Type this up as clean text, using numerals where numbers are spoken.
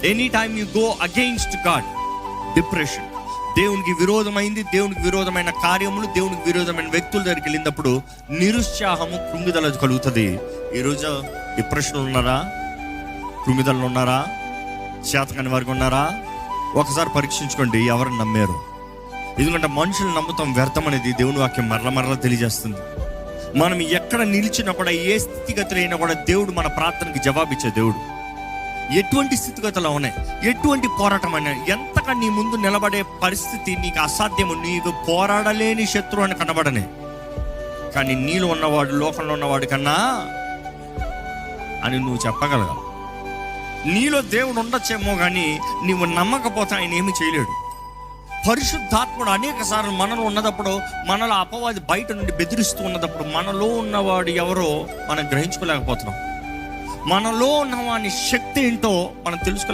Any time you go against God, depression, దేవునికి విరోధమైంది, దేవునికి విరోధమైన కార్యములు, దేవునికి విరోధమైన వ్యక్తుల దగ్గరికి వెళ్ళినప్పుడు నిరుత్సాహము, కృంగిదల కలుగుతుంది. ఈరోజు డిప్రెషన్లో ఉన్నారా? కృంగిదలలో ఉన్నారా? చేతకాని వారికి ఉన్నారా? ఒకసారి పరీక్షించుకోండి ఎవరిని నమ్మారు. ఎందుకంటే మనుషులు నమ్ముతాం వ్యర్థం అనేది దేవుని వాక్యం మరల తెలియజేస్తుంది. మనం ఎక్కడ నిలిచినా కూడా, ఏ స్థితిగతులు అయినా కూడా దేవుడు మన ప్రార్థనకి జవాబిచ్చే దేవుడు. ఎటువంటి స్థితిగతులు ఉన్నాయి, ఎటువంటి పోరాటం అయినా, ఎంతగా నీ ముందు నిలబడే పరిస్థితి నీకు అసాధ్యము, నీకు పోరాడలేని శత్రువు అని కనబడనే, కానీ నీలో ఉన్నవాడు లోకంలో ఉన్నవాడి కన్నా అని నువ్వు చెప్పగలగాలి. నీలో దేవుడు ఉండొచ్చేమో కానీ నీవు నమ్మకపోతే ఆయన ఏమీ చేయలేడు. పరిశుద్ధాత్ముడు అనేక సార్లు మనలో ఉన్నదప్పుడు, మనలో అపవాది బయట నుండి బెదిరిస్తూ ఉన్నదప్పుడు, మనలో ఉన్నవాడు ఎవరో మనం గ్రహించుకోలేకపోతున్నాం. మనలో ఉన్నవాని శక్తి ఏంటో మనం తెలుసుకోలేకపోతున్నాం.